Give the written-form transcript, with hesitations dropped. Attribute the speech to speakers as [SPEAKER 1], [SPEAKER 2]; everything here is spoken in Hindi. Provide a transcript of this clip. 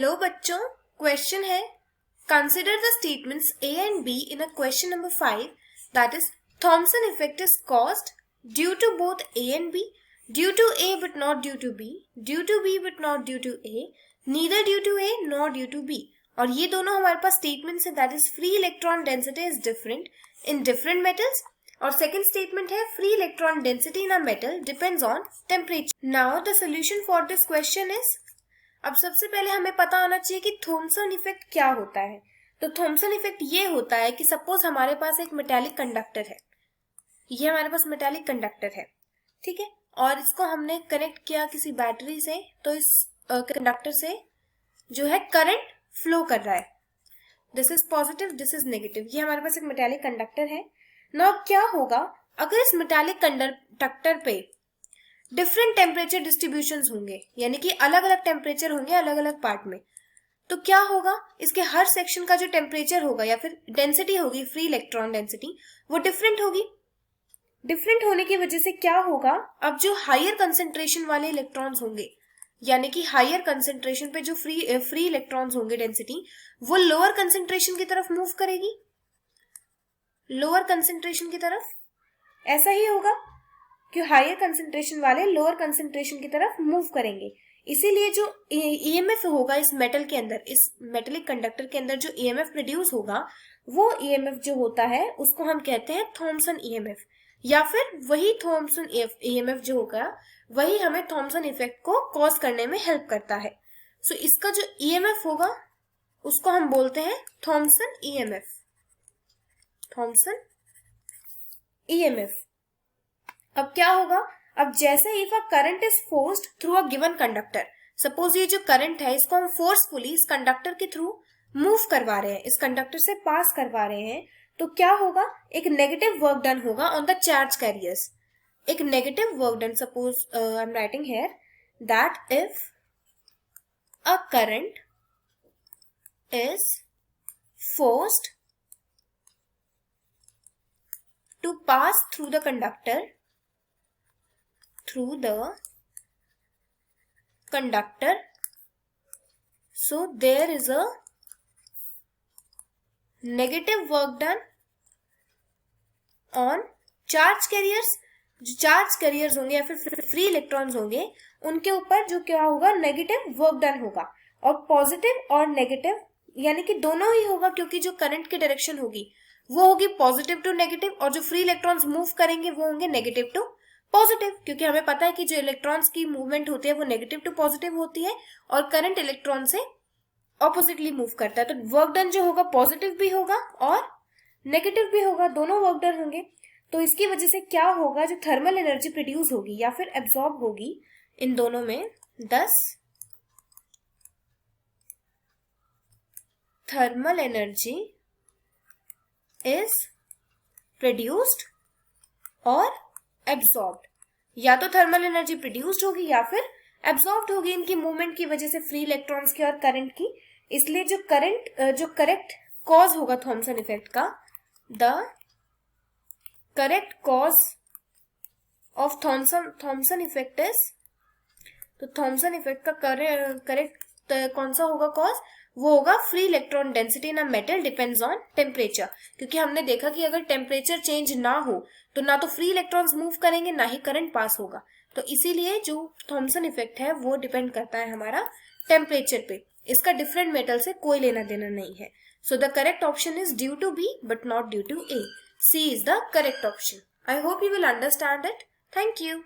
[SPEAKER 1] हेलो बच्चों, क्वेश्चन है consider the statements A and B in a question number 5 that is Thomson effect is caused due to both A and B, due to A but not due to B, due to B but not due to A, neither due to A not due to B. और ये दोनों हमारे पास स्टेटमेंट्स है that is free electron density is different in different metals. और सेकंड स्टेटमेंट है free electron density in a metal depends on temperature. Now the solution for this question is, अब सबसे पहले हमें पता होना चाहिए कि थॉमसन इफेक्ट क्या होता है। तो थॉमसन इफेक्ट ये होता है कि सपोज हमारे पास एक मेटालिक कंडक्टर है, ये हमारे पास मेटालिक कंडक्टर है, ठीक है, और इसको हमने कनेक्ट किया किसी बैटरी से, तो इस कंडक्टर से जो है करंट फ्लो कर रहा है। This is positive, this is negative. ये हमारे पास एक मेटालिक कंडक्टर है। नाउ क्या होगा अगर इस मेटालिक कंडक्टर पे डिफरेंट टेम्परेचर डिस्ट्रीब्यूशंस होंगे, यानी कि अलग अलग टेम्परेचर होंगे अलग अलग पार्ट में, तो क्या होगा इसके हर सेक्शन का जो टेम्परेचर होगा या फिर डेंसिटी होगी, फ्री इलेक्ट्रॉन डेंसिटी, वो डिफरेंट होगी। डिफरेंट होने की वजह से क्या होगा, अब जो हायर कंसेंट्रेशन वाले इलेक्ट्रॉन्स होंगे, यानी कि हायर कंसेंट्रेशन पे जो फ्री इलेक्ट्रॉन्स होंगे डेंसिटी, वो लोअर कंसेंट्रेशन की तरफ मूव करेगी, लोअर कंसेंट्रेशन की तरफ। ऐसा ही होगा कि हायर कंसेंट्रेशन वाले लोअर कंसेंट्रेशन की तरफ मूव करेंगे। इसीलिए जो ईएमएफ होगा इस मेटल के अंदर, इस मेटेलिक कंडक्टर के अंदर जो ईएमएफ प्रोड्यूस होगा, वो ईएमएफ जो होता है उसको हम कहते हैं थॉमसन ईएमएफ, या फिर वही थॉमसन ईएमएफ जो होगा वही हमें थॉमसन इफेक्ट को कॉज करने में हेल्प करता है। सो इसका जो ईएमएफ होगा उसको हम बोलते हैं थॉमसन ईएमएफ, थॉमसन ईएमएफ। अब क्या होगा, अब जैसे if a current is forced through a given conductor, suppose ये जो करंट है इसको हम फोर्सफुली इस कंडक्टर के थ्रू मूव करवा रहे हैं, इस कंडक्टर से पास करवा रहे हैं, तो क्या होगा, एक नेगेटिव वर्क डन होगा ऑन द चार्ज कैरियर्स। एक negative work done, suppose I am writing here that if a current is forced to pass through the conductor, through the conductor, so there is a negative work done on charge carriers। जो चार्ज कैरियर्स होंगे या फिर फ्री इलेक्ट्रॉन्स होंगे उनके ऊपर जो क्या होगा, नेगेटिव वर्क डन होगा। और पॉजिटिव और नेगेटिव यानी कि दोनों ही होगा, क्योंकि जो करंट की डायरेक्शन होगी वो होगी पॉजिटिव टू नेगेटिव, और जो फ्री इलेक्ट्रॉन्स मूव करेंगे वो होंगे नेगेटिव टू पॉजिटिव, क्योंकि हमें पता है कि जो इलेक्ट्रॉन्स की मूवमेंट होती है वो नेगेटिव टू पॉजिटिव होती है और करंट इलेक्ट्रॉन से ऑपोजिटली मूव करता है। तो वर्क डन जो होगा पॉजिटिव भी होगा और नेगेटिव भी होगा, दोनों वर्क डन होंगे। तो इसकी वजह से क्या होगा, जो थर्मल एनर्जी प्रोड्यूस होगी या फिर एब्सॉर्ब होगी इन दोनों में, दस थर्मल एनर्जी इज प्रोड्यूस्ड और एब्सॉर्ब्ड। या तो थर्मल एनर्जी प्रोड्यूस्ड होगी या फिर एब्सॉर्ब्ड होगी इनकी मूवमेंट की वजह से, फ्री इलेक्ट्रॉन्स की और करंट की। इसलिए जो करेक्ट कॉज होगा थॉमसन इफेक्ट का, the correct cause of Thomson effect is, तो थॉमसन इफेक्ट का करेक्ट कौन सा होगा कॉज, वो होगा free electron density in a metal depends on temperature. क्योंकि हमने देखा कि अगर टेम्परेचर चेंज ना हो तो ना तो फ्री इलेक्ट्रॉन्स मूव करेंगे ना ही करंट पास होगा। तो इसीलिए जो थॉमसन इफेक्ट है वो डिपेंड करता है हमारा टेम्परेचर पे। इसका डिफरेंट मेटल से कोई लेना देना नहीं है। So the correct option is due to B but not due to A. C is the correct option. I hope you will understand it. Thank you.